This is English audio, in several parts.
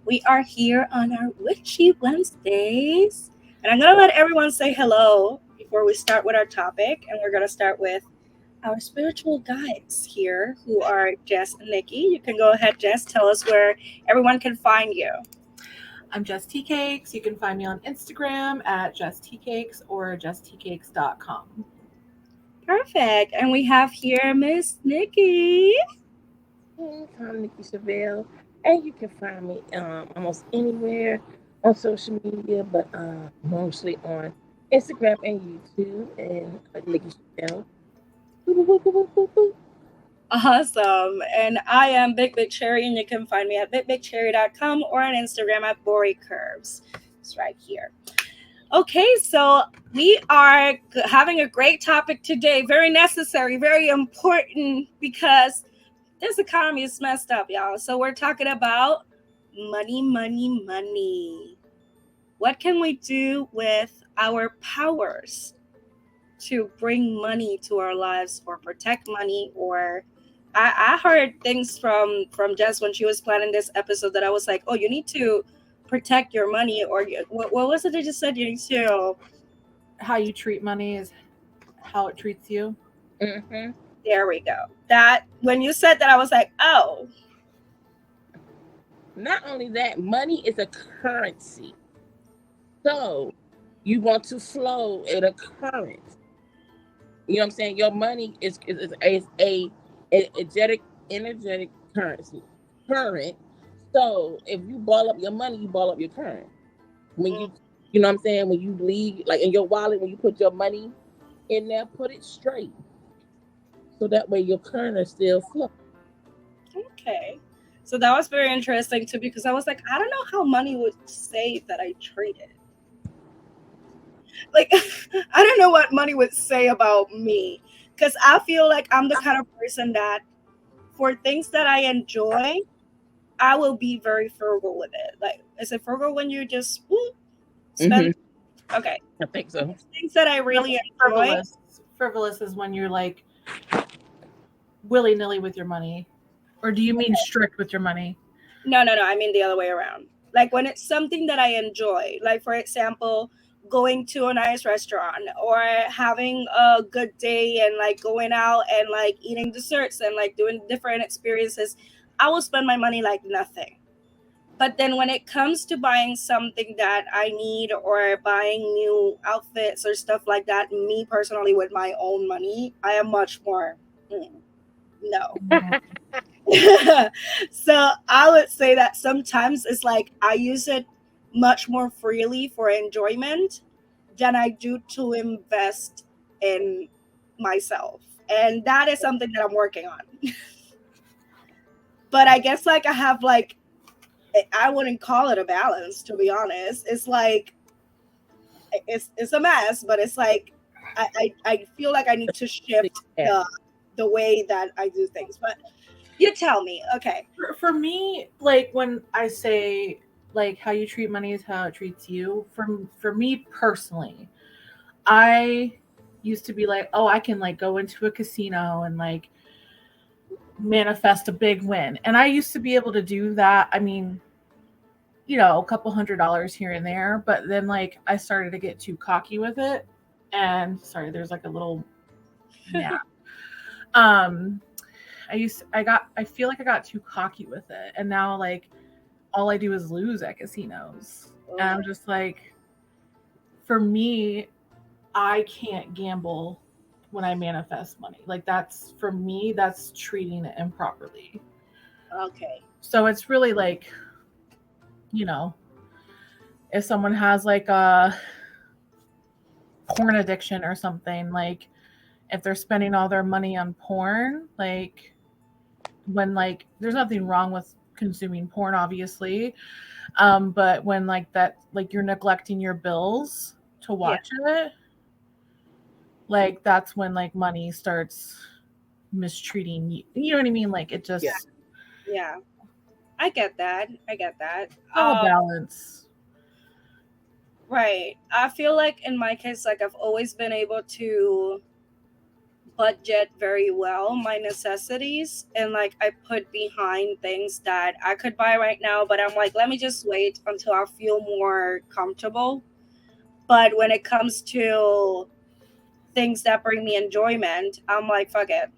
We are here on our Witchy Wednesdays. And I'm going to let everyone say hello before we start with our topic. And we're going to start with our spiritual guides here, who are Jess and Nikki. You can go ahead, Jess, tell us where everyone can find you. I'm Just Tea Cakes. You can find me on Instagram at Just Tea Cakes or justtcakes.com. Perfect. And we have here Miss Nikki. I'm Nikki Chevelle, and you can find me almost anywhere on social media, but mostly on Instagram and YouTube, and Nikki Chevelle. Boop, boop, boop, boop, boop, boop. Awesome. And I am Big Big Cherry, and you can find me at bigbigcherry.com or on Instagram at Bori Curves. It's right here. Okay, so we are having a great topic today. Very necessary, very important because this economy is messed up, y'all. So we're talking about money, money, money. What can we do with our powers to bring money to our lives or protect money? Or I heard things from Jess when she was planning this episode that I was like, oh, you need to protect your money, or what was it they just said? You need to. How you treat money is how it treats you. Mm-hmm. There we go. That when you said that, I was like, oh, Not only that, money is a currency. So you want to flow at a current. You know what I'm saying? Your money is a energetic currency. Current. So if you ball up your money, you ball up your current. When you know what I'm saying? When you leave, like in your wallet, when you put your money in there, put it straight. So that way your current is still flow. okay. So that was very interesting too because I was like, I don't know how money would say that I traded. Like, I don't know what money would say about me because I feel like I'm the kind of person that for things that I enjoy, I will be very frugal with it. Like, is it frugal when you just spend? Mm-hmm. Okay. I think so. Things that I really enjoy. Frivolous. Frivolous is when you're like willy nilly with your money. Or do you mean strict with your money? No. I mean the other way around. Like when it's something that I enjoy, like for example, going to a nice restaurant or having a good day and like going out and like eating desserts and like doing different experiences, I will spend my money like nothing. But then when it comes to buying something that I need or buying new outfits or stuff like that, me personally with my own money, I am much more no. So I would say that sometimes it's like I use it much more freely for enjoyment than I do to invest in myself. And that is something that I'm working on. But I guess like I have like I wouldn't call it a balance to be honest. It's like it's a mess, but it's like I feel like I need to shift Yeah. the way that I do things. But you tell me, okay. For me, like when I say like how you treat money is how it treats you, for me personally, I used to be like, oh, I can like go into a casino and like manifest a big win. And I used to be able to do that. I mean, a couple $100 here and there, but then like I started to get too cocky with it. And sorry, there's like a little gnat. Um I feel like I got too cocky with it. And now like all I do is lose at casinos. And I'm just like, for me, I can't gamble when I manifest money. Like that's for me, that's treating it improperly. Okay. So it's really like, you know, if someone has like a porn addiction or something, like if they're spending all their money on porn, like when like there's nothing wrong with consuming porn obviously, but when like that like you're neglecting your bills to Yeah. watch it, like that's when like money starts mistreating you. You know what I mean? Like it Yeah. just Yeah. I get that. I get that. it's all balance. Right. I feel like in my case, like I've always been able to budget very well my necessities, and like I put behind things that I could buy right now, but I'm like, let me just wait until I feel more comfortable. But when it comes to things that bring me enjoyment, I'm like, fuck it,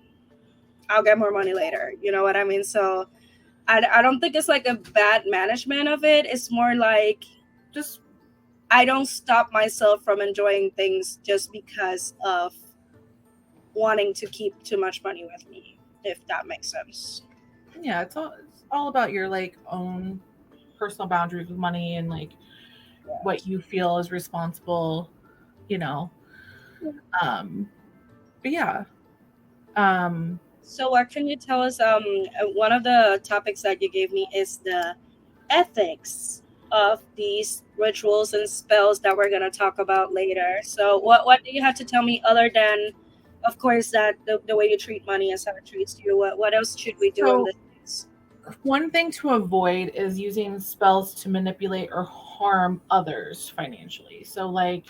I'll get more money later. You know what I mean? So I don't think it's like a bad management of it. It's more like Just I don't stop myself from enjoying things just because of wanting to keep too much money with me, if that makes sense. yeah, it's all about your like own personal boundaries with money and like what you feel is responsible, you know. Um, but yeah, um, So, what can you tell us? One of the topics that you gave me is the ethics of these rituals and spells that we're going to talk about later. So, what do you have to tell me other than, of course, that the way you treat money is how it treats you? What else should we do in so this case? one thing to avoid is using spells to manipulate or harm others financially. So, like,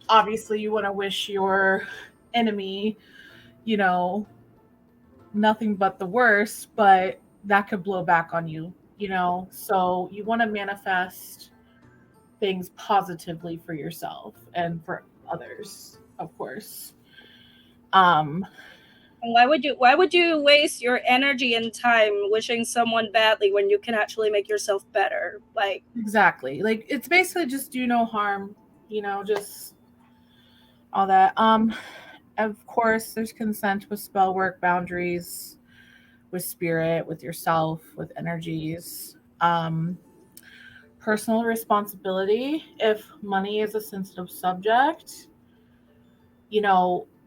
obviously, you want to wish your enemy, you know, nothing but the worst, but that could blow back on you, you know? So, you want to manifest things positively for yourself and for others, of course. Um, And why would you waste your energy and time wishing someone badly when you can actually make yourself better? Like, exactly. Like it's basically just do no harm, just all that. Of course, there's consent with spell work, boundaries with spirit, with yourself, with energies. Personal responsibility. If money is a sensitive subject,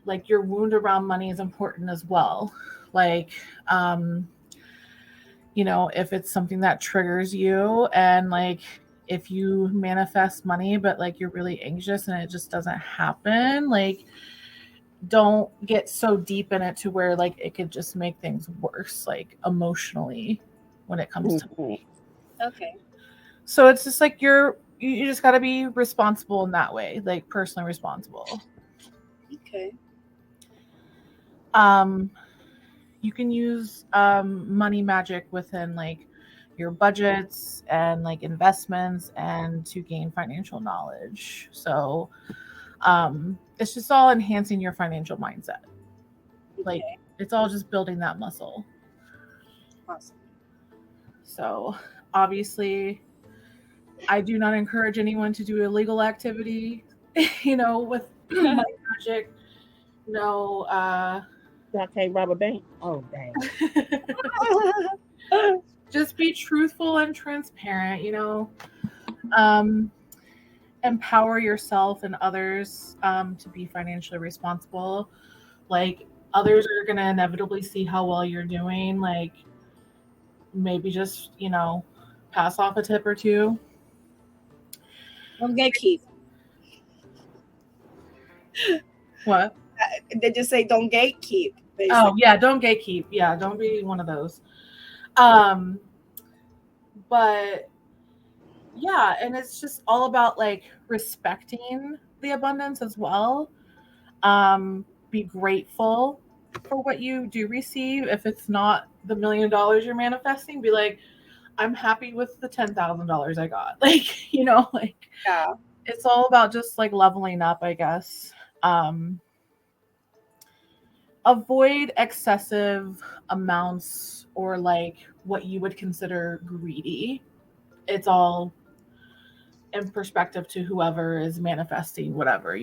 like your wound around money is important as well. Like, um, if it's something that triggers you and like if you manifest money but like you're really anxious and it just doesn't happen, like don't get so deep in it to where like it could just make things worse, like emotionally when it comes to Mhm. money. okay, So it's just like you just got to be responsible in that way, like personally responsible. okay, um you can use money magic within like your budgets and like investments and to gain financial knowledge. So it's just all enhancing your financial mindset. Like okay, it's all just building that muscle. awesome. So obviously, I do not encourage anyone to do illegal activity, with money magic. No, So I can't rob a bank. Oh dang. just be truthful and transparent. Um, empower yourself and others to be financially responsible. Like others are going to inevitably see how well you're doing. Like maybe just, pass off a tip or two. Don't gatekeep. What? They just say don't gatekeep, Oh, basically. yeah, don't gatekeep. Yeah, don't be one of those. Um, but yeah, and it's just all about like respecting the abundance as well. Be grateful for what you do receive. If it's not the $1 million you're manifesting, be like, I'm happy with the $10,000 I got. Like, like Yeah. it's all about just like leveling up, I guess. Um, avoid excessive amounts or like what you would consider greedy. It's all in perspective to whoever is manifesting whatever.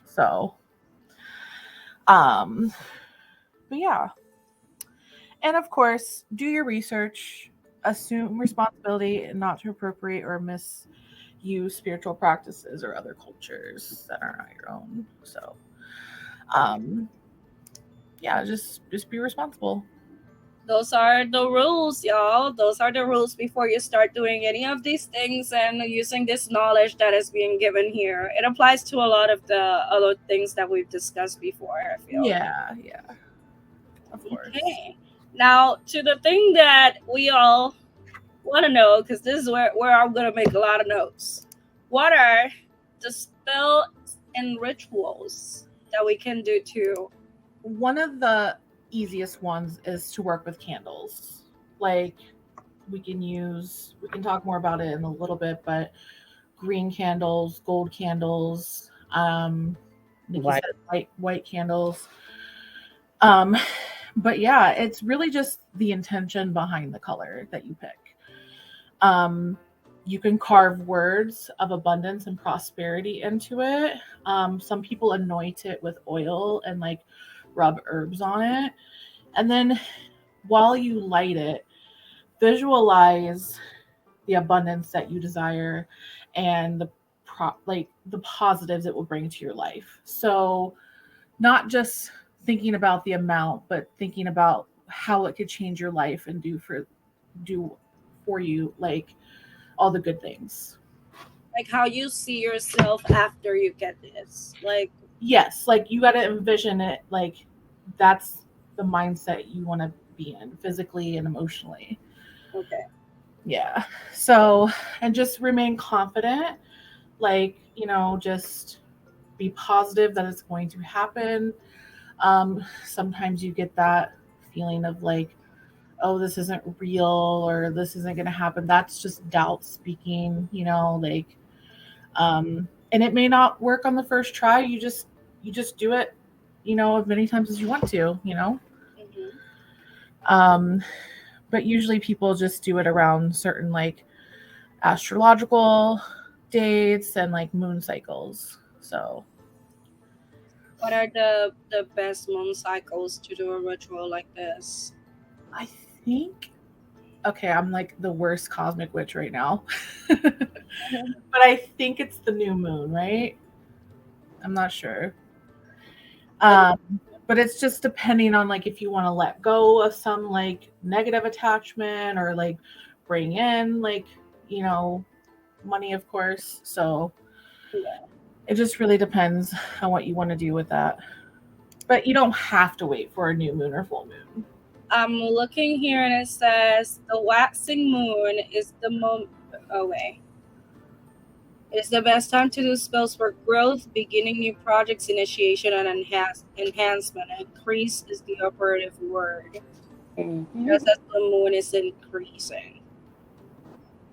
So, um, but yeah. And of course, do your research, assume responsibility, and not to appropriate or misuse spiritual practices or other cultures that are not your own. So, um, yeah, just be responsible. Those are the rules, y'all. Those are the rules before you start doing any of these things and using this knowledge that is being given here. It applies to a lot of the other things that we've discussed before, I feel. Yeah, yeah, of course. Okay. Now, to the thing that we all want to know, because this is where I'm going to make a lot of notes. What are the spells and rituals that we can do to? One of the easiest ones is to work with candles. Like we can talk more about it in a little bit, but green candles, gold candles, Nikki Right. said white candles. Um, but yeah, it's really just the intention behind the color that you pick. Um, you can carve words of abundance and prosperity into it. Some people anoint it with oil and like rub herbs on it. And then while you light it, visualize the abundance that you desire and like the positives it will bring to your life. So not just thinking about the amount, but thinking about how it could change your life and do for you like all the good things. Like how you see yourself after you get this. Like, Yes, like you got to envision it like that's the mindset you want to be in physically and emotionally. okay. Yeah. So, and just remain confident, like, just be positive that it's going to happen. Sometimes you get that feeling of like, oh, this isn't real or this isn't going to happen. That's just doubt speaking, like, and it may not work on the first try. You just do it, as many times as you want to. Hmm. Um, but usually people just do it around certain like astrological dates and like moon cycles. So What are the best moon cycles to do a ritual like this? I think, okay, I'm like the worst cosmic witch right now. But I think it's the new moon, right? I'm not sure. Like, Um, but it's just depending on like if you want to let go of some like negative attachment or like bring in like, you know, money, of course. So yeah. it just really depends on what you want to do with that. But you don't have to wait for a new moon or full moon. I'm looking here and it says the waxing moon is the moment. Oh, wait. It's the best time to do spells for growth, beginning new projects, initiation, and enhancement. Increase is the operative word. Hmm. Because as the moon is increasing.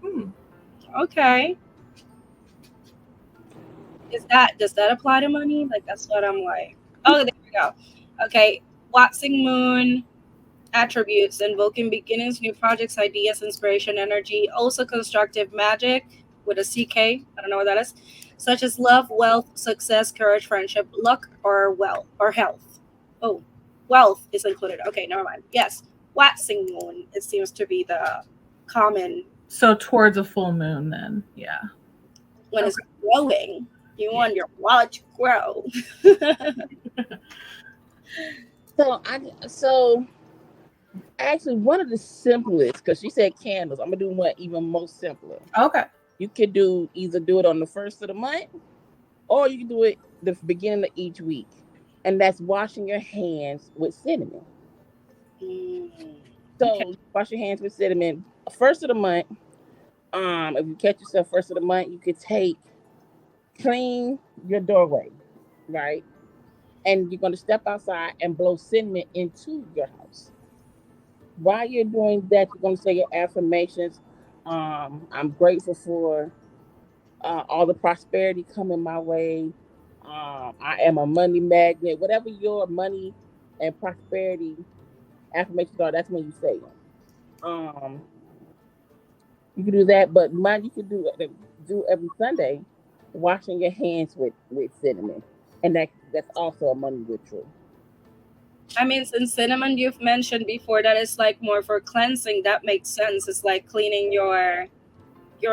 Hmm. Okay. Does that apply to money? Like that's what I'm like. Oh, there we go. Okay. Waxing moon attributes invoking beginnings, new projects, ideas, inspiration, energy. Also constructive magic with a CK. I don't know what that is. Such as love, wealth, success, courage, friendship, luck, or wealth or health. Oh, wealth is included. Okay, never mind. Yes, waxing moon. It seems to be the common So towards a full moon, then, yeah. when it's Okay. growing. You Yeah. want your wallet to grow. So actually one of the simplest, because she said candles. I'm gonna do one even more simpler. Okay. You could either do it on the first of the month, or you can do it the beginning of each week, and that's washing your hands with cinnamon. Mm. Okay. So you wash your hands with cinnamon first of the month. If you catch yourself first of the month, you could clean your doorway, right? And you're gonna step outside and blow cinnamon into your house. While you're doing that, you're gonna say your affirmations. I'm grateful for all the prosperity coming my way. I am a money magnet. Whatever your money and prosperity affirmations are, that's when you say them. Um, you can do that, but mine you can do every Sunday, washing your hands with cinnamon, and that's also a money ritual. I mean, since cinnamon you've mentioned before that is like more for cleansing, that makes sense. It's like cleaning your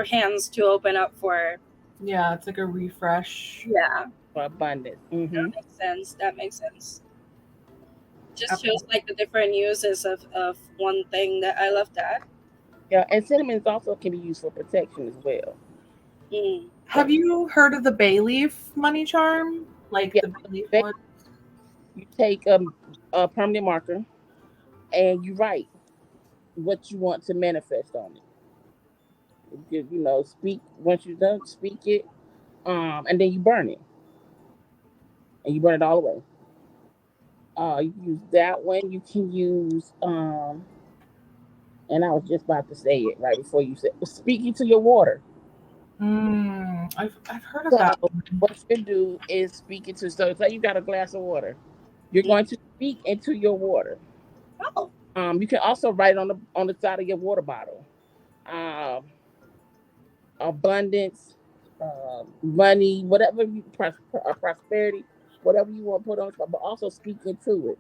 hands to open up for. Yeah, it's like a refresh. Yeah, For abundance. that makes sense. That makes sense. Just Okay. shows like the different uses of one thing that I love that. Yeah, and cinnamon also can be used for protection as well. Mm. Have you heard of the bay leaf money charm? Like Yeah, the bay leaf ba- one? you take a permanent marker and you write what you want to manifest on it. Speak once you're done, speak it, and then you burn it. and you burn it all away. You can use that one. You can use and I was just about to say it right before you said speaking to your water. I've heard of So that. what you do is speak into, so say you got a glass of water. You're going to speak into your water. Oh, You can also write on the side of your water bottle. Um, Abundance, money, whatever prosperity, whatever you want to put on, but also speak into it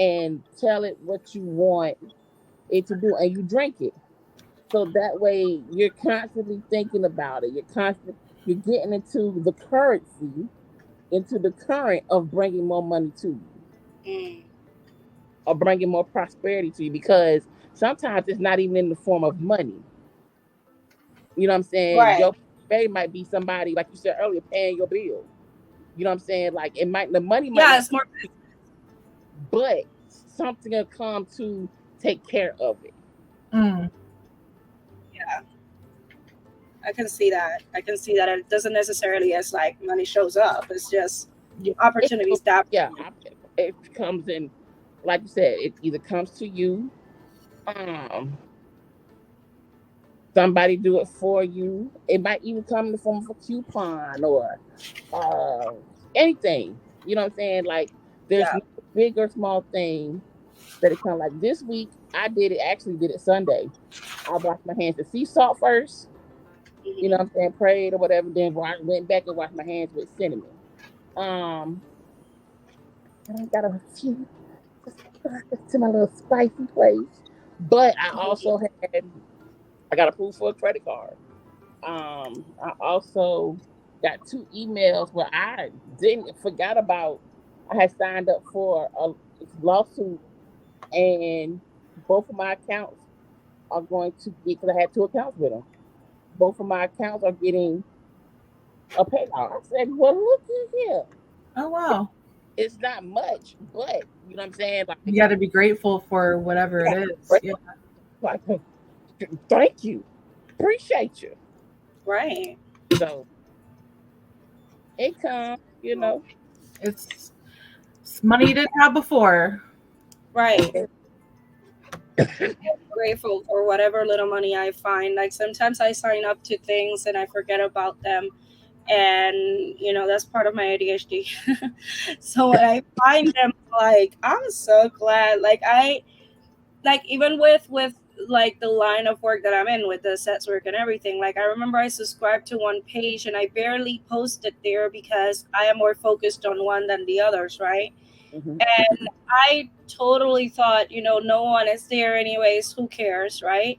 and tell it what you want it to do, and you drink it. So that way, you're constantly thinking about it. You're getting into the currency, into the current of bringing more money to you, mm, or bringing more prosperity to you. Because sometimes it's not even in the form of money. You know what I'm saying? right. Your prosperity might be somebody, like you said earlier, paying your bill. You know what I'm saying? Like the money might Yeah, not, it's more. but something will come to take care of it. Mm, Yeah, I can see that. I can see that it doesn't necessarily as like money shows up. It's just yeah. opportunities that. Yeah, it comes in, like you said, it either comes to you, um, somebody do it for you. It might even come in the form of a coupon or uh, anything. You know what I'm saying? Like there's Yeah. no big or small thing that it comes. Like this week, I did it. Actually, did it Sunday. I washed my hands with sea salt first. You know Mhm. what I'm saying? Prayed or whatever. Then went back and washed my hands with cinnamon. Um, and I got a few to my little spicy place. But I also had I got approved for a credit card. I also got two emails where I didn't forgot about. I had signed up for a lawsuit, and both of my accounts are going to get, because I had two accounts with them. Both of my accounts are getting a payout. I said, "Well, look at here. Oh wow. It's not much, but you know what I'm saying? You Like, got to be grateful for whatever it is. Yeah. like, thank you, appreciate you." Right. So it comes, you know. It's, it's money you didn't have before. Right. Grateful for whatever little money I find. Like sometimes I sign up to things and I forget about them. And that's part of my ADHD. So when I find them, like I'm so glad. Like even with like the line of work that I'm in with the sets work and everything, like I remember I subscribed to one page and I barely posted there because I am more focused on one than the others, right? Mhm. And I totally thought, no one is there anyways, who cares, right?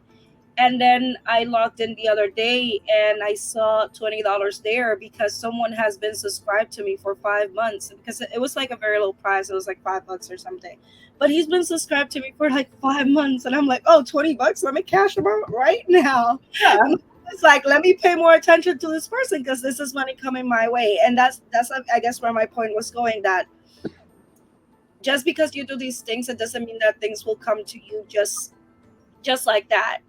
And then I logged in the other day and I saw $20 there because someone has been subscribed to me for 5 months, because it was like a very low price. It was like $5 or something. But he's been subscribed to me for like 5 months. And I'm like, oh, $20. Let me cash him out right now. Yeah. It's like, let me pay more attention to this person because this is money coming my way. And that's I guess where my point was going, that just because you do these things, it doesn't mean that things will come to you just like that,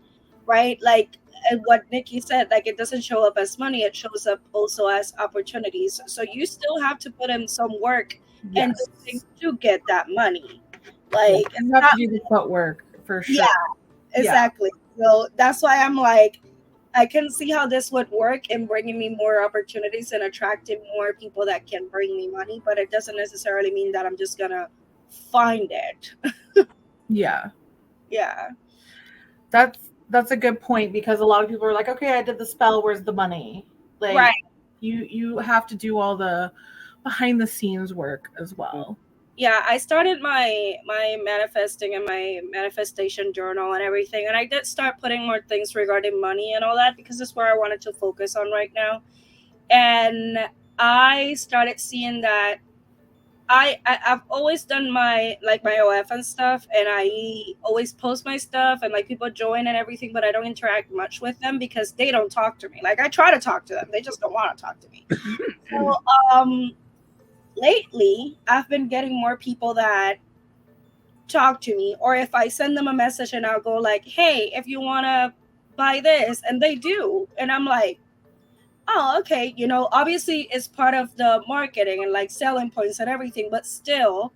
right? Like, and what Nikki said, like it doesn't show up as money, it shows up also as opportunities. So you still have to put in some work and do Yes. things to get that money. Yeah. Like it's You have not. to do the footwork for Yeah, sure. Yeah. exactly. So that's why I'm like, I can see how this would work in bringing me more opportunities and attracting more people that can bring me money, but it doesn't necessarily mean that I'm just gonna find it. Yeah. Yeah. That's a good point, because a lot of people are like, okay, I did the spell, where's the money? Right. Like you have to do all the behind the scenes work as Mhm. well. Yeah, I started my manifesting and my manifestation journal and everything, and I did start putting more things regarding money and all that because that's where I wanted to focus on right now. And I started seeing that I've always done my like my OF and stuff, and I always post my stuff and like people join and everything, but I don't interact much with them because they don't talk to me. Like I try to talk to them, they just don't want to talk to me. So lately I've been getting more people that talk to me, or if I send them a message and I'll go like, hey, if you want to buy this, and they do, and I'm like, oh, okay, obviously it's part of the marketing and like selling points and everything, but still,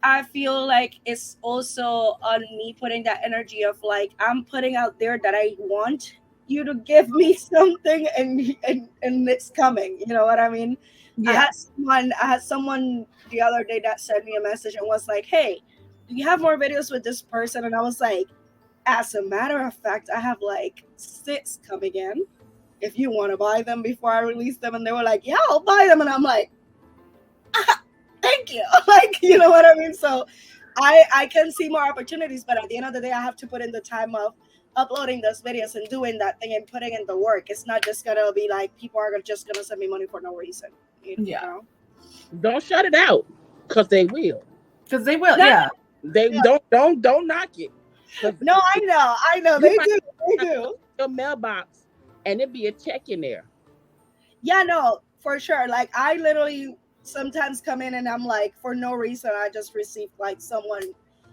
I feel like it's also on me putting that energy of like I'm putting out there that I want you to give me something, and it's coming. You know what I mean? Yeah. I had someone the other day that sent me a message and was like, "Hey, do you have more videos with this person?" And I was like, "As a matter of fact, I have like 6 coming in. If you want to buy them before I release them." And they were like, "Yeah, I'll buy them." And I'm like, thank you. Like, you know what I mean? So I can see more opportunities, but at the end of the day, I have to put in the time of uploading those videos and doing that thing and putting in the work. It's not just gonna be like people are just gonna send me money for no reason. You Yeah. know? Don't shut it out, because they will. Because they will. No, Yeah. They don't knock it. Because no, I know, you they might do, they have do. your mailbox and it be a check in there. Yeah, no, for sure. Like I literally sometimes come in and I'm like, for no reason, I just received like someone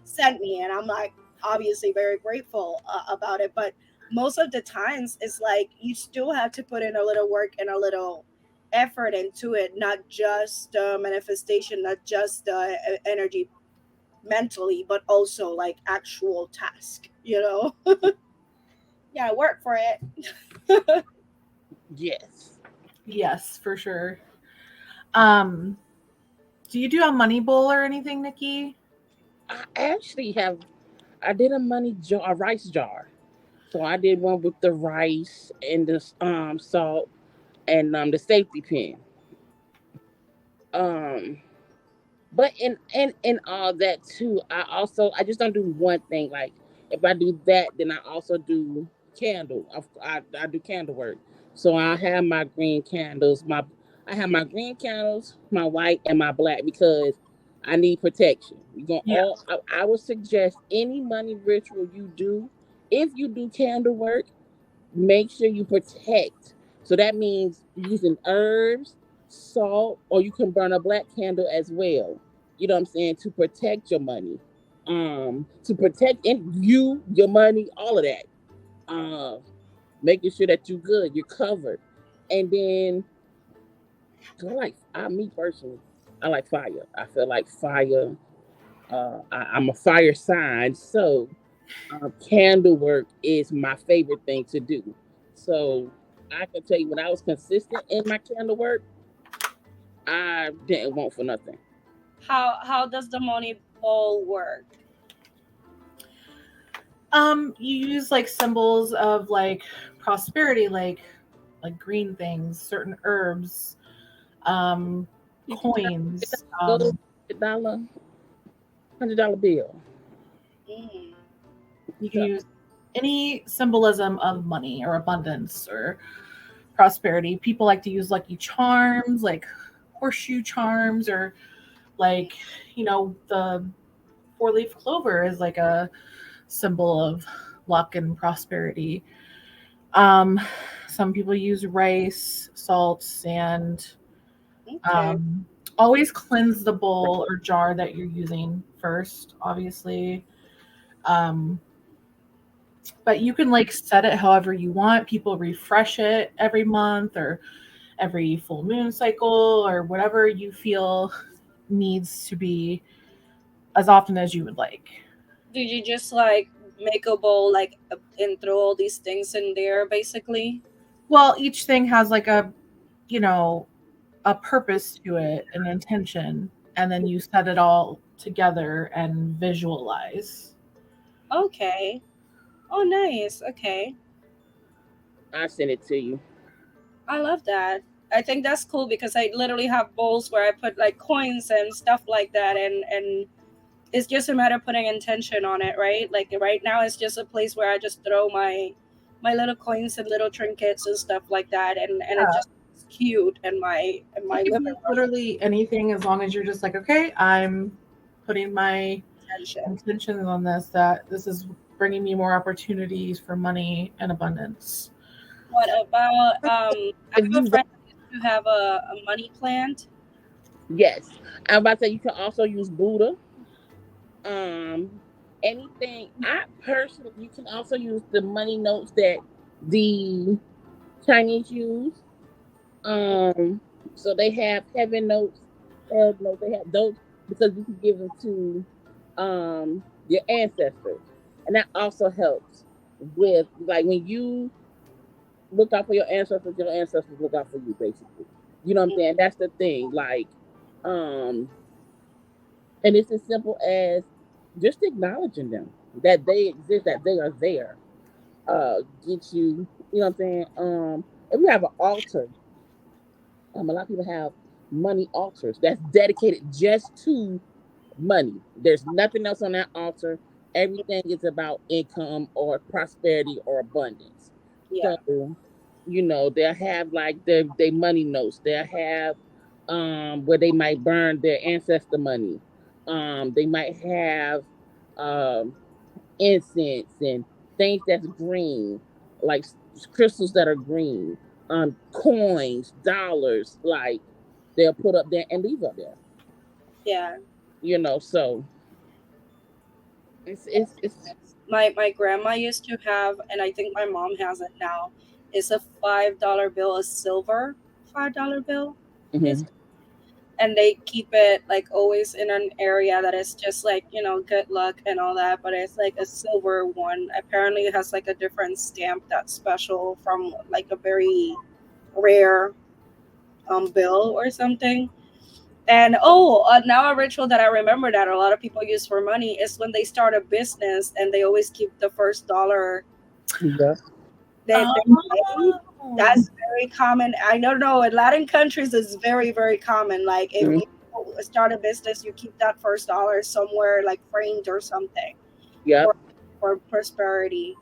sent me, and I'm like, obviously very grateful about it. But most of the times, it's like you still have to put in a little work and a little effort into it, not just manifestation, not just energy mentally, but also like actual task. Yeah, work for it. Yes. Yes, for sure. Um, do you do a money bowl or anything, Nikki? I actually have. I did a a rice jar. So I did one with the rice and the salt and the safety pin. Um, but in all that too, I just don't do one thing. Like if I do that, then I also do candle. I do candle work. So I have my green candles. I have my green candles, my white and my black, because I need protection. You going Yeah. all I would suggest any money ritual you do, if you do candle work, make sure you protect. So that means using herbs, salt, or you can burn a black candle as well. You know what I'm saying? To protect your money. To protect your money, all of that. Um, Making sure that you're good, you're covered. And then, 'cause me personally, I like fire. I feel like fire. I'm a fire sign, so candle work is my favorite thing to do. So I can tell you, when I was consistent in my candle work, I didn't want for nothing. How does the money ball work? You use like symbols of like prosperity, like green things, certain herbs, um, You can coins. go to $100, $100 bill. Mm. You can So use any symbolism of money or abundance or prosperity. People like to use lucky charms, like horseshoe charms, or like, the 4-leaf clover is like a symbol of luck and prosperity. Um, some people use rice, salt, sand. Okay. Um, Always cleanse the bowl or jar that you're using first, obviously. Um, but you can like set it however you want. People refresh it every month or every full moon cycle or whatever you feel needs to be as often as you would like. Did you just like make a bowl like and throw all these things in there basically? Well, each thing has like you know, a purpose to it, an intention, and then you set it all together and visualize. Okay. Oh, nice. Okay. I send it to you. I love that. I think that's cool because I literally have bowls where I put like coins and stuff like that, and it's just a matter of putting intention on it, right? Like right now it's just a place where I just throw my little coins and little trinkets and stuff like that, and it Yeah. just is cute in It my could living be room. literally anything as long as you're just like, okay, I'm putting my Intention. intentions on this, that this is bringing me more opportunities for money and abundance. What about I If have a you friend that used to have a money plant. Yes, I'm about to say you can also use Buddha. Um, Anything. I personally, you can also use the money notes that the Chinese use. Um, so they have heaven notes, hell notes. They have those because you can give them to your ancestors, and that also helps with like when you look out for your ancestors look out for you, basically. You know what I'm saying? That's the thing. Like, um, and it's as simple as just acknowledging them that they exist, that they are there. Get you, you know what I'm saying? If we have an altar, a lot of people have money altars that's dedicated just to money. There's nothing else on that altar. Everything is about income or prosperity or abundance. Yeah. So, they'll have like their money notes. They'll have where they might burn their ancestor money. They might have um incense and things that's green, like crystals that are green, coins, dollars, like they'll put up there and leave up there. Yeah. So it's My grandma used to have, and I think my mom has it now. Is a $5 bill, a silver $5 bill, is, mhm. and they keep it like always in an area that is just like good luck and all that. But it's like a silver one. Apparently, it has like a different stamp that's special from like a very rare bill or something. And now a ritual that I remember that a lot of people use for money is when they start a business and they always keep the first dollar Yeah. that they made. Oh. That's very common. I don't know. In Latin countries, it's very, very common. Like if Mhm. you start a business, you keep that first dollar somewhere like framed or something Yep. for prosperity.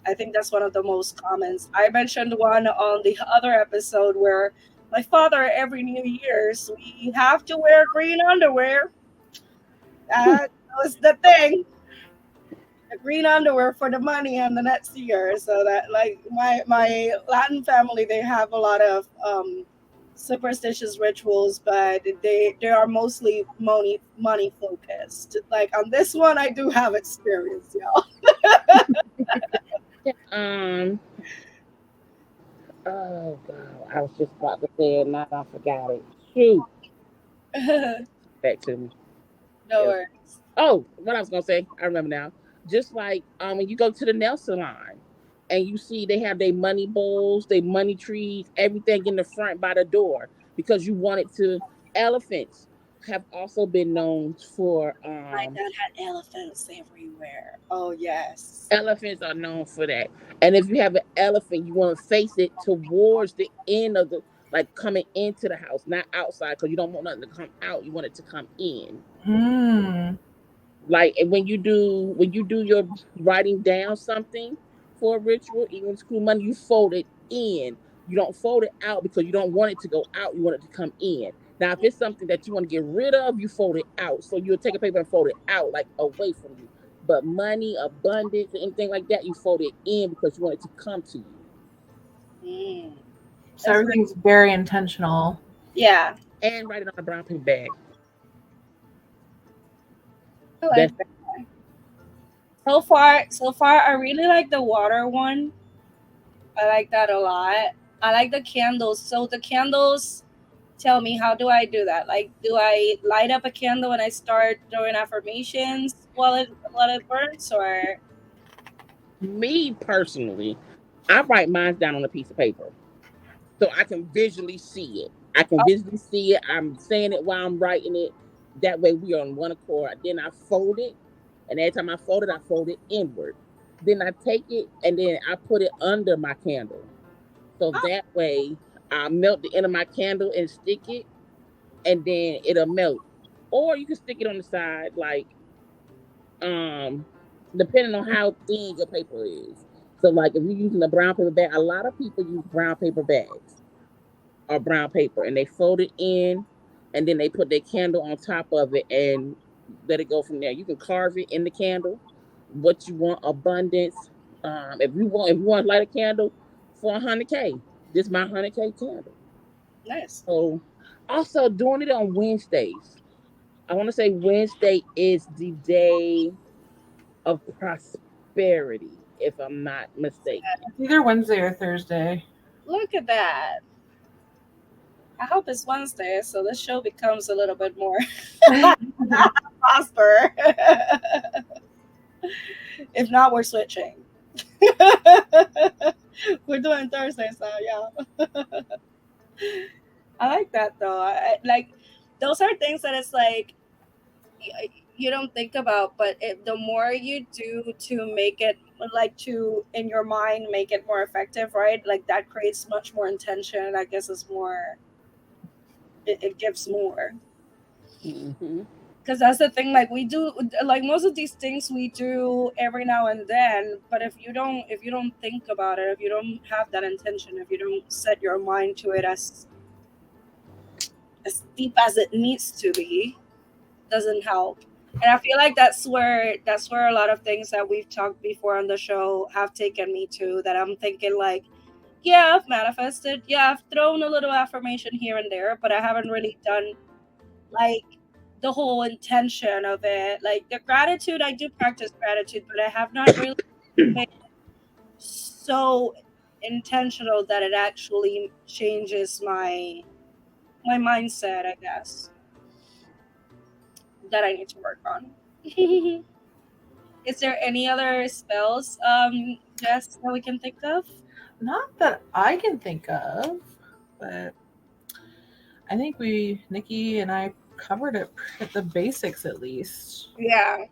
I think that's one of the most commons. I mentioned one on the other episode where my father every New Year's we have to wear green underwear. That was the thing. The green underwear for the money and the next year. So that like my Latin family, they have a lot of superstitious rituals, but they are mostly money focused. Like on this one, I do have experience, y'all. Yeah. Oh god, I was just about to say it, now I forgot it. Shoot, No back to me. It was- worries. Oh, what I was gonna say, I remember now. Just like when you go to the nail salon and you see they have their money bowls, their money trees, everything in the front by the door because you wanted to. Elephants have also been known for My dad had elephants everywhere. Oh yes. elephants are known for that. And if you have an elephant, you want to face it towards the end of the like coming into the house, not outside, because you don't want nothing to come out. You want it to come in. Mm. Like and when you do your writing down something for a ritual, even school money, you fold it in. You don't fold it out because you don't want it to go out. You want it to come in. Now, if it's something that you want to get rid of, you fold it out. So you'll take a paper and fold it out, like away from you. But money, abundance, or anything like that, you fold it in because you want it to come to you. Mm. So That's very, everything's very intentional. yeah. And write it on a brown paper bag. I like That's that. So far, I really like the water one. I like that a lot. I like the candles. So the candles, tell me, how do I do that? Like, do I light up a candle and I start doing affirmations while it burns, or me personally. I write mine down on a piece of paper. So I can visually see it. I can oh, visually see it. I'm saying it while I'm writing it. That way we are on one accord. Then I fold it, and every time I fold it inward. Then I take it and then I put it under my candle. So that way I melt the end of my candle and stick it, and then it'll melt. Or you can stick it on the side, like um, depending on how thin your paper is. So like if you're using a brown paper bag, a lot of people use brown paper bags or brown paper and they fold it in and then they put their candle on top of it and let it go from there. You can carve it in the candle what you want, abundance. If you want to light a candle for 100K, this is my 100K candle. nice. So also doing it on Wednesdays. I want to say Wednesday is the day of prosperity, if I'm not mistaken. It's either Wednesday or Thursday. Look at that. I hope it's Wednesday, so this show becomes a little bit more prosper. If not, we're switching. We're doing Thursdays now, yeah. I like that though. Like those are things that it's like you don't think about, but the more you do to make it like to in your mind make it more effective, right? Like that creates much more intention. I guess it's more. It gives more. Mm-hmm. Because that's the thing, like we do like most of these things we do every now and then, but if you don't think about it, if you don't have that intention, if you don't set your mind to it as deep as it needs to be, doesn't help. And I feel like that's where a lot of things that we've talked before on the show have taken me to, that I'm thinking like, yeah, I've manifested, yeah, I've thrown a little affirmation here and there, but I haven't really done like the whole intention of it. Like the gratitude, I do practice gratitude, but I have not really been so intentional that it actually changes my mindset, I guess, that I need to work on. Is there any other spells, Jess, that we can think of? Not that I can think of, but I think Nikki and I covered it at the basics at least. Yeah.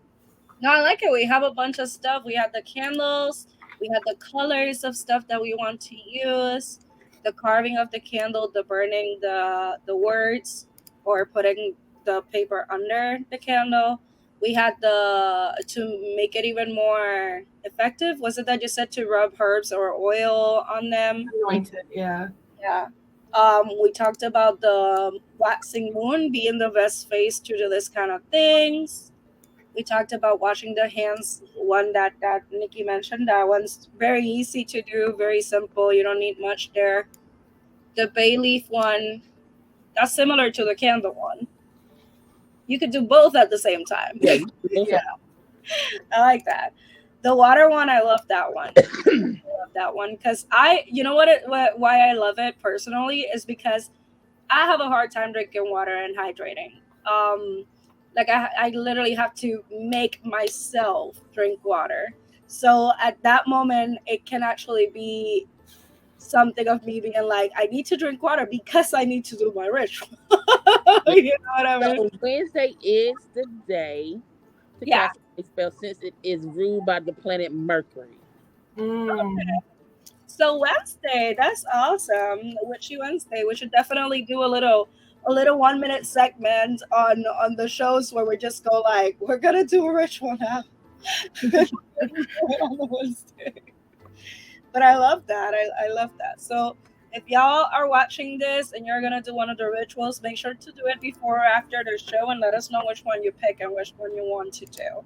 No, I like it. We have a bunch of stuff. We had the candles, we had the colors of stuff that we want to use, the carving of the candle, the burning the words, or putting the paper under the candle. We had the to make it even more effective. Was it that you said to rub herbs or oil on them? Anointed, yeah. Yeah. We talked about the waxing moon being the best phase to do this kind of things. We talked about washing the hands, one that Nikki mentioned. That one's very easy to do, very simple. You don't need much there. The bay leaf one, that's similar to the candle one. You could do both at the same time. Yeah, you both Yeah. I like that. The water one, I love that one. I love that one because you know why I love it personally is because I have a hard time drinking water and hydrating. Like I literally have to make myself drink water. So at that moment, it can actually be something of me being like, I need to drink water because I need to do my ritual. Yeah. You know what I mean? So Wednesday is the day to Yeah. cast a spell since it is ruled by the planet Mercury. Mm. So Wednesday, that's awesome. Witchy Wednesday. We should definitely do a little 1 minute segment on the shows where we just go like, we're gonna do a ritual now. On the Wednesday. But I love that. I love that. So if y'all are watching this and you're gonna do one of the rituals, make sure to do it before or after the show and let us know which one you pick and which one you want to do.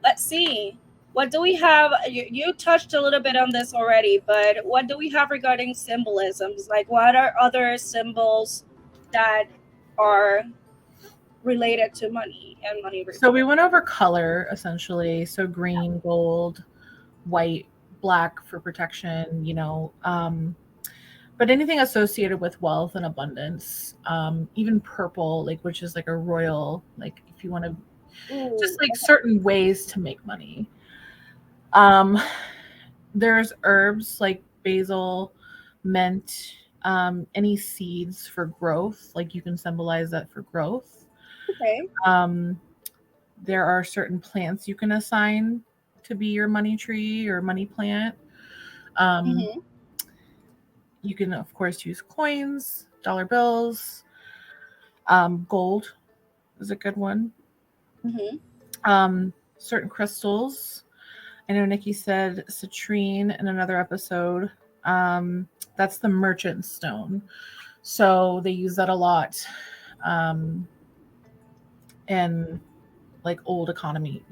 Let's see. What do we have? You touched a little bit on this already, but what do we have regarding symbolisms? Like, what are other symbols that are related to money and money So we ritual? went over color essentially. So green, gold, white, black for protection, but anything associated with wealth and abundance, even purple, like which is like a royal, like if you want to just Ooh, like certain ways to make money. Um, there's herbs like basil, mint, any seeds for growth, like you can symbolize that for growth. okay. Um, there are certain plants you can assign to be your money tree or money plant. Um, Mm-hmm. you can, of course, use coins, dollar bills. Gold is a good one. Mm-hmm. Certain crystals. I know Nikki said citrine in another episode. That's the merchant stone. So they use that a lot in like old economy.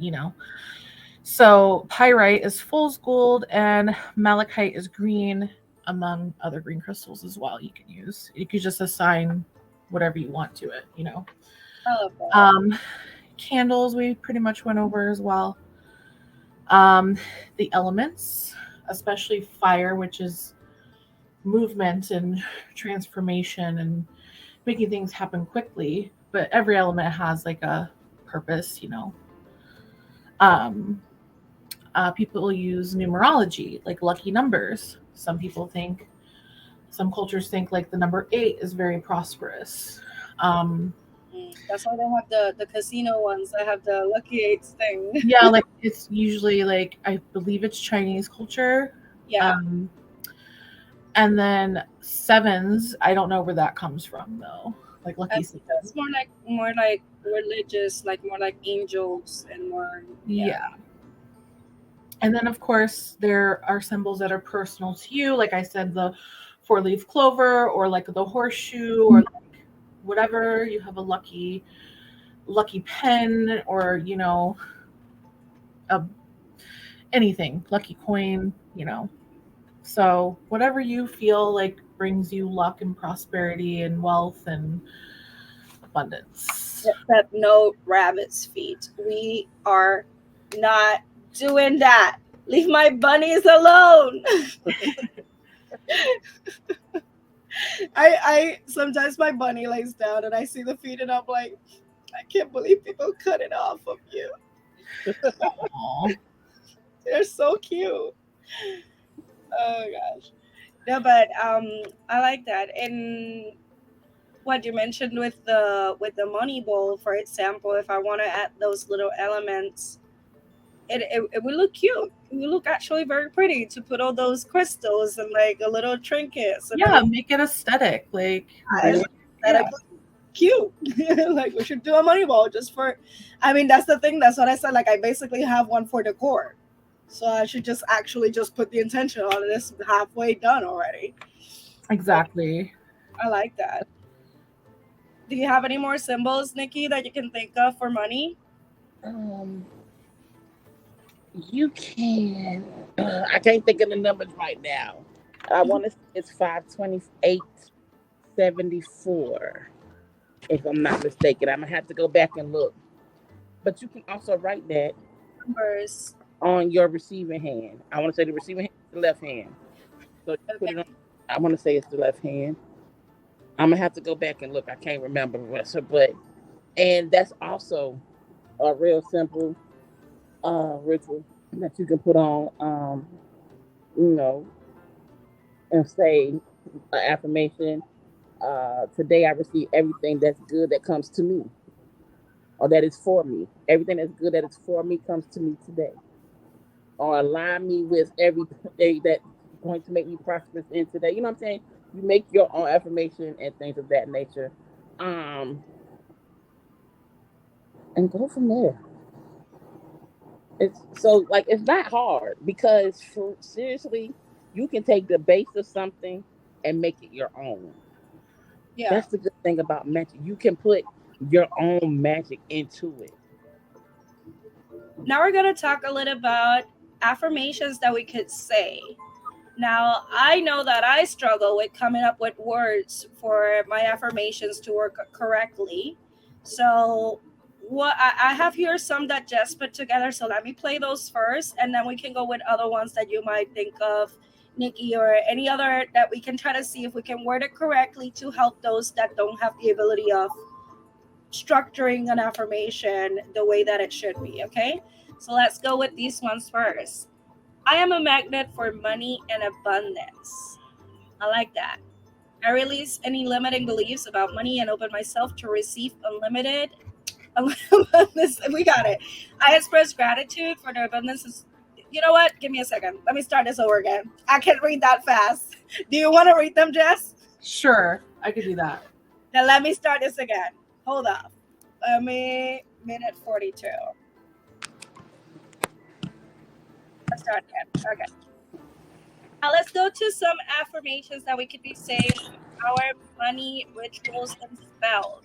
So pyrite is fool's gold and malachite is green, among other green crystals as well you can use. You could just assign whatever you want to it. I love that. Um, Candles we pretty much went over as well. Um, the elements, especially fire, which is movement and transformation and making things happen quickly. But every element has like a purpose, you know. Um, People use numerology, like lucky numbers. Some cultures think like the number 8 is very prosperous. Um, That's why they have the casino ones. I have the Lucky Eights thing. yeah, like it's usually like I believe it's Chinese culture. Yeah, Um, and then sevens, I don't know where that comes from though. Like I lucky think seven. that's more like religious, like more like angels and more. Yeah. Yeah. And then of course there are symbols that are personal to you. Like I said, the four-leaf clover or like the horseshoe or like whatever you have a lucky pen or a, anything, lucky coin, So whatever you feel like brings you luck and prosperity and wealth and abundance. Except no rabbit's feet. We are not doing that. Leave my bunnies alone. I sometimes my bunny lays down and I see the feet and I'm like, I can't believe people cut it off of you. Aw. They're so cute. Oh gosh. No, but I like that. And what you mentioned with the money bowl, for example, if I want to add those little elements, it would look cute. It would look actually very pretty to put all those crystals and like a little trinkets and Yeah, everything. make it aesthetic. Like I there's like yeah. that. Cute. Like we should do a money ball just for. I mean, that's the thing. That's what I said. Like I basically have one for decor, so I should just actually just put the intention on it. It's halfway done already. Exactly. I like that. Do you have any more symbols, Nikki, that you can think of for money? Um, you can. I can't think of the numbers right now. I want to say it's 52874. If I'm not mistaken, I'm gonna have to go back and look. But you can also write that Numbers. on your receiving hand. I want to say the receiving hand is the left hand. So you put Okay. it on. I want to say it's the left hand. I'm gonna have to go back and look. I can't remember, but and that's also a real simple ritual that you can put on. You know, and say an affirmation. Today I receive everything that's good that comes to me, or that is for me. Everything that's good that is for me comes to me today, or align me with everything that's going to make me prosperous in today. You know what I'm saying? You make your own affirmation and things of that nature, um, and go from there. It's so like it's not hard because seriously, you can take the base of something and make it your own. Yeah. That's the good thing about magic. You can put your own magic into it. Now we're gonna talk a little about affirmations that we could say. Now, I know that I struggle with coming up with words for my affirmations to work correctly. So, what I have here some that Jess put together. So, let me play those first, and then we can go with other ones that you might think of, Nikki, or any other that we can try to see if we can word it correctly to help those that don't have the ability of structuring an affirmation the way that it should be. Okay. So, let's go with these ones first. I am a magnet for money and abundance. I like that. I release any limiting beliefs about money and open myself to receive unlimited abundance. We got it. I express gratitude for the abundance. You know what? Give me a second. Let me start this over again. I can't read that fast. Do you want to read them, Jess? Sure, I could do that. Then let me start this again. Hold up. Let me, minute 42. Let's start again. Okay. Now let's go to some affirmations that we could be saying our money rituals and spells.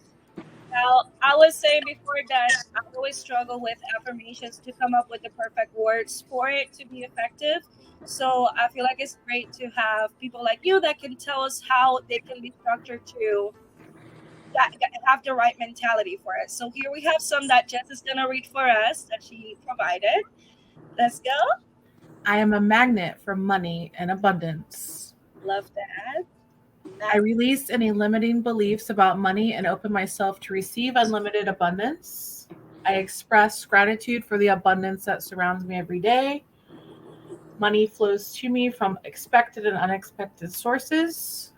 Now, I was saying before that I always struggle with affirmations to come up with the perfect words for it to be effective. So I feel like it's great to have people like you that can tell us how they can be structured to have the right mentality for it. So here we have some that Jess is going to read for us that she provided. Let's go. I am a magnet for money and abundance. Love that. I Next. release any limiting beliefs about money and open myself to receive unlimited abundance. I express gratitude for the abundance that surrounds me every day. Money flows to me from expected and unexpected sources.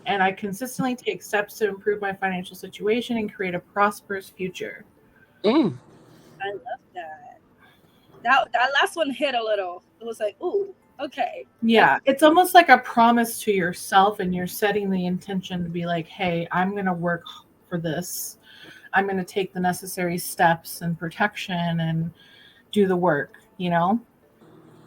And I consistently take steps to improve my financial situation and create a prosperous future. Mm. I love that. That last one hit a little. It was like, ooh, okay. Yeah, it's almost like a promise to yourself, and you're setting the intention to be like, hey, I'm going to work for this. I'm going to take the necessary steps and protection and do the work, you know?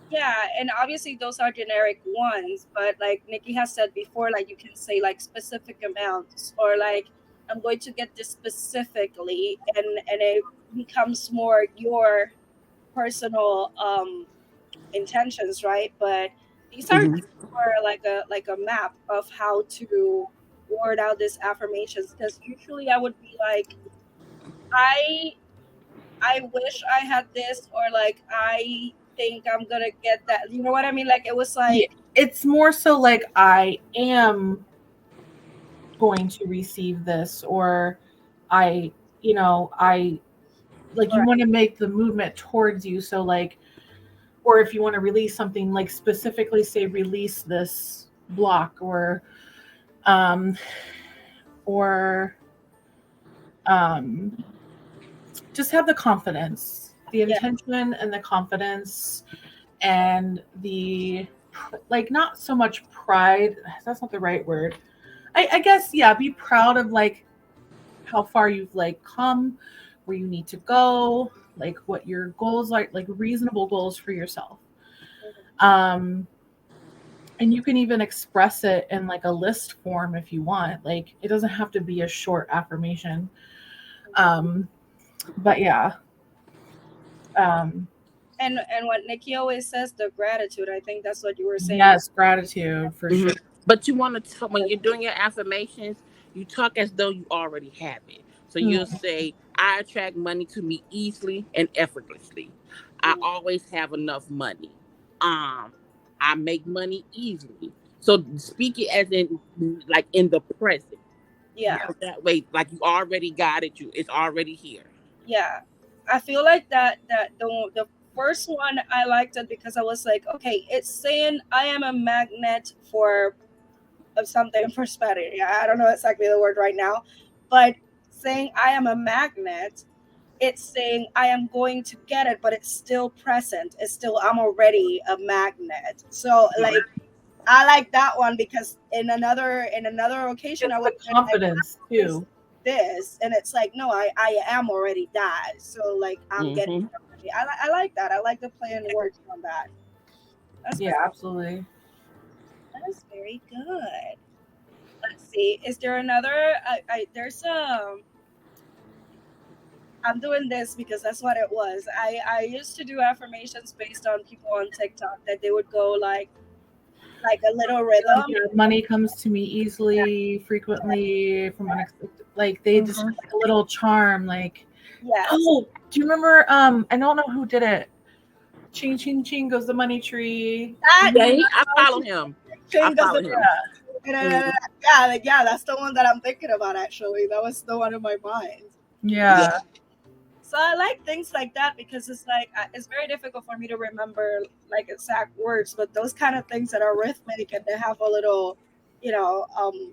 Yeah, and obviously those are generic ones, but like Nikki has said before, like you can say like specific amounts or like I'm going to get this specifically, and it becomes more your personal intentions, right? But these are Hmm. just more like a map of how to word out these affirmations, because usually I would be like, I I wish I had this, or like I think I'm gonna get that. You know what I mean? Like it was Yeah, like, it's more so like I am going to receive this, or I, I like you right, want to make the movement towards you. So, like, or if you want to release something, like specifically say release this block, um, or um, just have the confidence, the yeah, intention and the confidence and the like not so much pride, that's not the right word. I guess yeah, be proud of like how far you've like come, where you need to go, like what your goals are, like reasonable goals for yourself. um and you can even express it in like a list form if you want, like it doesn't have to be a short affirmation. um but yeah. um and what Nikki always says, the gratitude. I think that's what you were saying. yes, gratitude for Hmm. sure. But you want to talk when you're doing your affirmations. You talk as though you already have it. So you'll Mm, say, "I attract money to me easily and effortlessly. I Mm, always have enough money. Um, I make money easily." So speak it as in like in the present. yeah, So that way, like you already got it. It's already here. yeah. I feel like that the first one I liked it because I was like, okay, it's saying I am a magnet for of something for prosperity. I don't know exactly the word right now, but saying I am a magnet, it's saying I am going to get it, but it's still present. It's still I'm already a magnet. So like I like that one because in another occasion I it's would the have been like, confidence this too. this, and it's like no, I am already that. So like I'm getting Hmm. it already. I like that. I like the play on words on that. That's Yeah, very absolutely. that is very good. Let's see. Is there another? There's I'm doing this because that's what it was. I used to do affirmations based on people on TikTok that they would go like a little Like, rhythm. yeah, money comes to me easily, frequently, from unexpected. Like they just Mhm. like a little charm. Like, Yes. oh, do you remember? I don't know who did it. Ching ching ching goes the money tree. That Yeah, I follow him. I chain goes follow the him. yeah, yeah, that's the one that I'm thinking about actually. That was the one in my mind. Yeah, Yeah, So I like things like that because it's like it's very difficult for me to remember like exact words, but those kind of things that are rhythmic and they have a little, you know,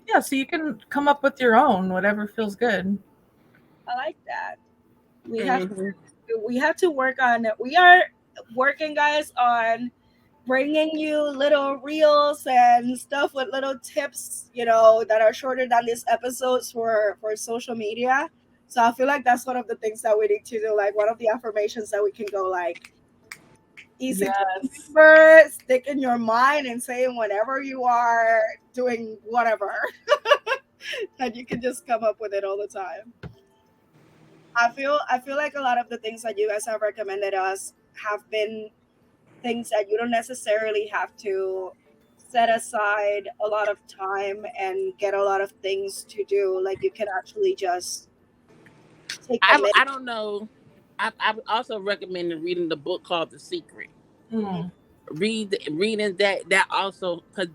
yeah. So you can come up with your own, whatever feels good. I like that. We have hmm we have to work on it. We are working, guys, on bringing you little reels and stuff with little tips, that are shorter than these episodes for social media. So I feel like that's one of the things that we need to do. Like one of the affirmations that we can go like easy to Yes. remember, stick in your mind, and say it whenever you are doing whatever, and you can just come up with it all the time. I feel like a lot of the things that you guys have recommended us have been things that you don't necessarily have to set aside a lot of time and get a lot of things to do. Like you can actually just take a minute. I don't know. I also recommend reading the book called The Secret. Mm. Reading that also because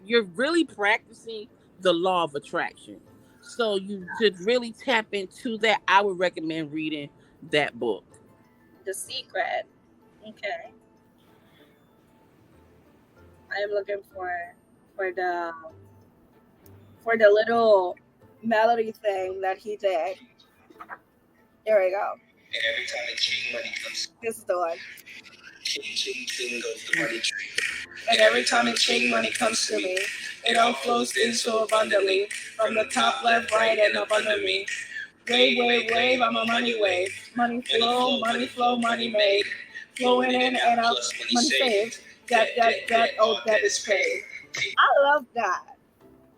you're really practicing the law of attraction. So you should really tap into that. I would recommend reading that book. The Secret. Okay, I am looking for the for the little melody thing that he did. There we go. And every time a king money comes, this is the one. King, king, king goes the money tree. And every time a king money comes to me, it all flows in so abundantly. From the top, left, right, and up under me. Wave, wave, wave, I'm a money wave. Money flow, money made. Flowing in and out, money saved. Debt, oh, debt is paid. I love that.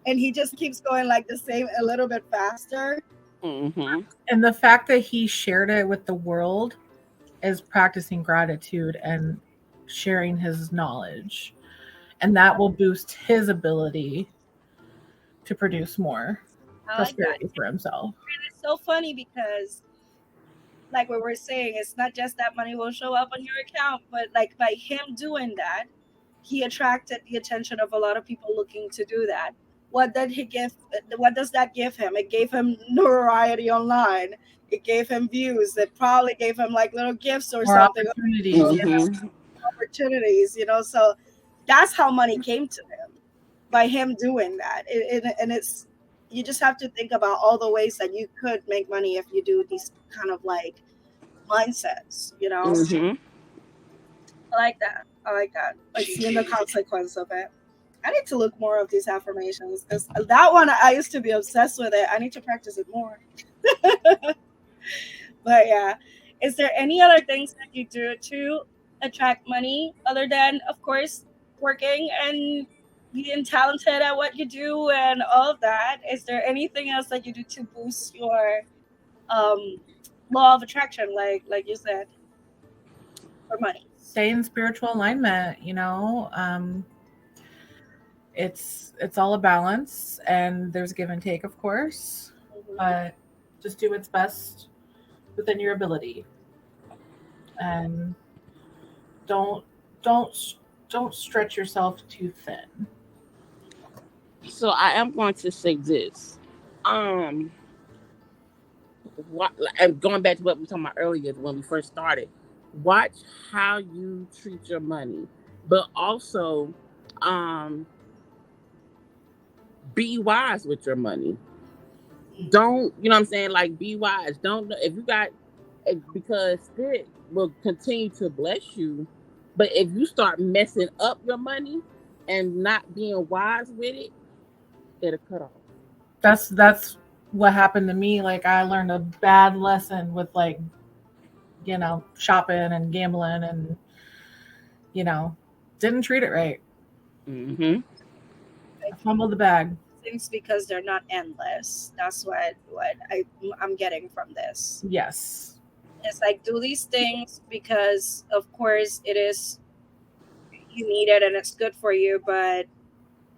And he just keeps going like the same, a little bit faster. Mm-hmm. And the fact that he shared it with the world is practicing gratitude and sharing his knowledge. And that will boost his ability to produce more I like that. prosperity for himself. And it's so funny because, like we were saying, it's not just that money will show up on your account, but like by him doing that, he attracted the attention of a lot of people looking to do that. What did he give? What does that give him? It gave him notoriety online. It gave him views. It probably gave him like little gifts or More something. opportunities. Mm-hmm. Opportunities, so that's how money came to him, by him doing that. And it's, you just have to think about all the ways that you could make money if you do these kind of like mindsets. Mm-hmm. I like that, like seeing the consequence of it. I need to look more of these affirmations, because that one I used to be obsessed with it. I need to practice it more. But yeah, is there any other things that you do to attract money other than, of course, working and being talented at what you do and all of that? Is there anything else that you do to boost your um, law of attraction, like you said, for money? Stay in spiritual alignment, it's all a balance, and there's give and take, of course, but just do what's best within your ability, and don't don't stretch yourself too thin. So I am going to say this. What, and going back to what we were talking about earlier when we first started, watch how you treat your money, but also be wise with your money. Don't, you know what I'm saying? Like, be wise. Don't, if you got, because spirit will continue to bless you, but if you start messing up your money and not being wise with it, it'll cut off. That's what happened to me. Like, I learned a bad lesson with, like, shopping and gambling, and didn't treat it right. Mm-hmm. I fumbled the bag. Things, because they're not endless. That's what I'm getting from this. Yes. It's like, do these things because of course it is, you need it and it's good for you, but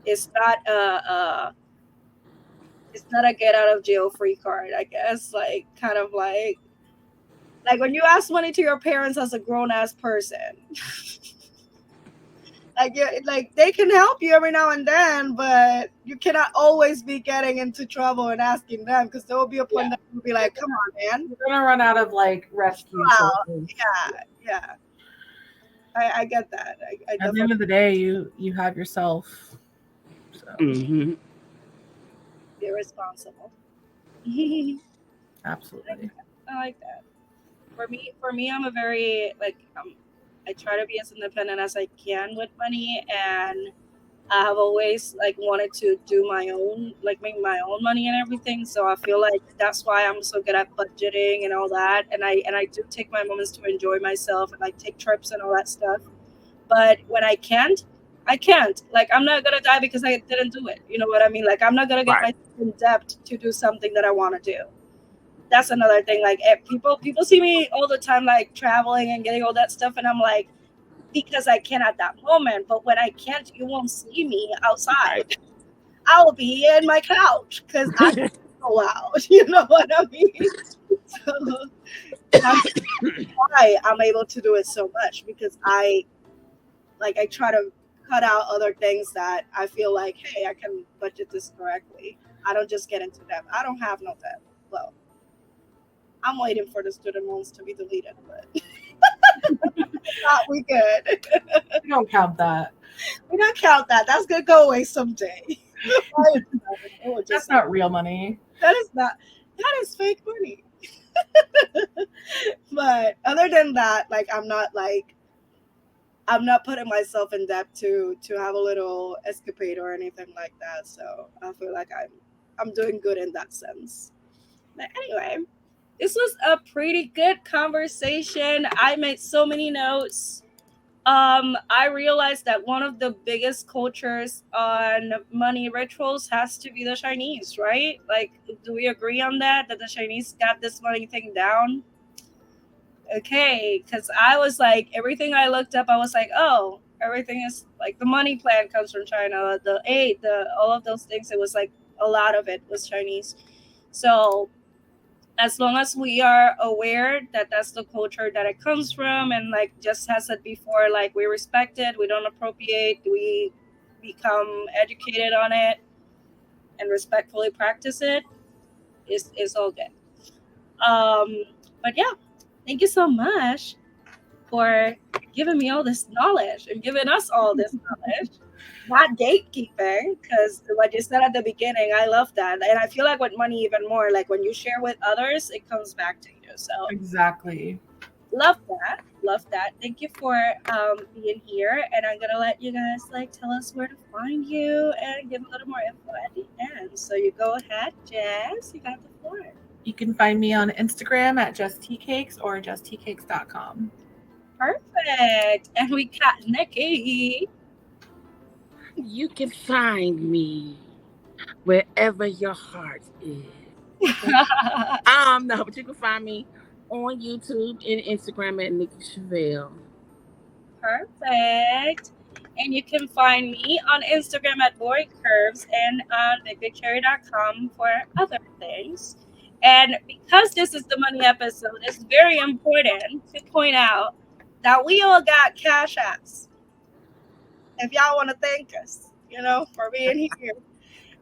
it's not a get out of jail free card, I guess. Like, kind of like when you ask money to your parents as a grown ass person. Like, yeah, like they can help you every now and then, but you cannot always be getting into trouble and asking them, because there will be a point that you'll be like, "Come on, man, You're gonna run out of like rescue. wow." Yeah. I get that. I At the end of the day, you have yourself. So. Mm-hmm. Be responsible. Absolutely. I like that. For me, I'm a very I try to be as independent as I can with money, and I have always like wanted to do my own, like make my own money and everything. So I feel like that's why I'm so good at budgeting and all that. And I do take my moments to enjoy myself and like take trips and all that stuff. But when I can't, I can't. Like, I'm not gonna die because I didn't do it. You know what I mean? Like, I'm not gonna get Right. myself in debt to do something that I want to do. That's another thing. Like, people see me all the time, like traveling and getting all that stuff, and I'm like, because I can at that moment. But when I can't, you won't see me outside. Right. I will be in my couch because I can't go out. You know what I mean? So that's why I'm able to do it so much, because I try to cut out other things that I feel like, hey, I can budget this correctly. I don't just get into debt. I don't have no debt. Well, I'm waiting for the student loans to be deleted, but we good. We don't count that. We don't count that. That's gonna go away someday. That's not real money. That is not. That is fake money. But other than that, like I'm not putting myself in debt to have a little escapade or anything like that. So I feel like I'm doing good in that sense. But anyway, this was a pretty good conversation. I made so many notes. I realized that one of the biggest cultures on money rituals has to be the Chinese, right? Like, do we agree on that? That the Chinese got this money thing down? Okay, because I was like, everything I looked up, I was like, oh, everything is like the money plan comes from China, the aid, all of those things. It was like a lot of it was Chinese. So as long as we are aware that that's the culture that it comes from, and like just as said before, like we respect it, we don't appropriate, we become educated on it and respectfully practice it, is all good. But yeah, thank you so much for giving me all this knowledge and giving us all this knowledge. Not gatekeeping, because what you said at the beginning, I love that. And I feel like with money even more, like when you share with others, it comes back to you. So Exactly. love that. Love that. Thank you for being here. And I'm gonna let you guys like tell us where to find you and give a little more info at the end. So you go ahead, Jess. You got the floor. You can find me on Instagram at justtcakes or justtcakes.com. Perfect. And we got Nikki. You can find me wherever your heart is. No, but you can find me on YouTube and Instagram at Nikki Chevelle. Perfect. And you can find me on Instagram at Boy Curves and on bigcherry.com for other things. And because this is the money episode, it's very important to point out that we all got cash apps. If y'all want to thank us, for being here.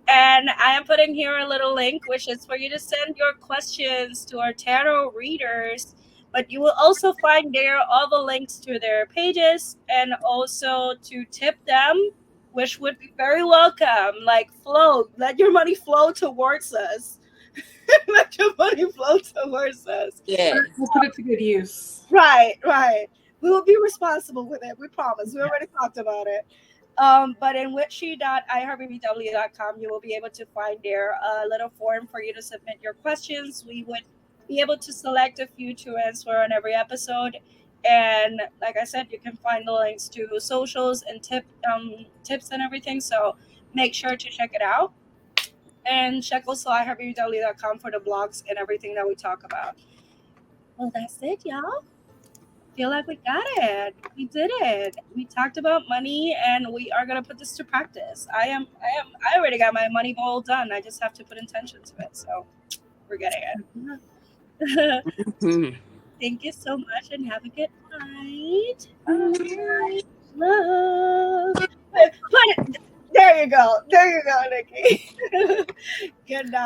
And I am putting here a little link, which is for you to send your questions to our tarot readers. But you will also find there all the links to their pages and also to tip them, which would be very welcome. Like flow, let your money flow towards us. Let your money flow towards us. Yeah. We'll put it to good use. Right. We will be responsible with it. We promise. We already talked about it. But in witchy.iheartbbw.com, you will be able to find there a little form for you to submit your questions. We would be able to select a few to answer on every episode. And like I said, you can find the links to socials and tips and everything. So make sure to check it out. And check also iheartbbw.com for the blogs and everything that we talk about. Well, that's it, y'all. Feel like we got it. We did it. We talked about money and we are gonna put this to practice. I already got my money goal done. I just have to put intention to it. So we're getting it. Thank you so much and have a good night. Love. There you go, Nikki. Good night.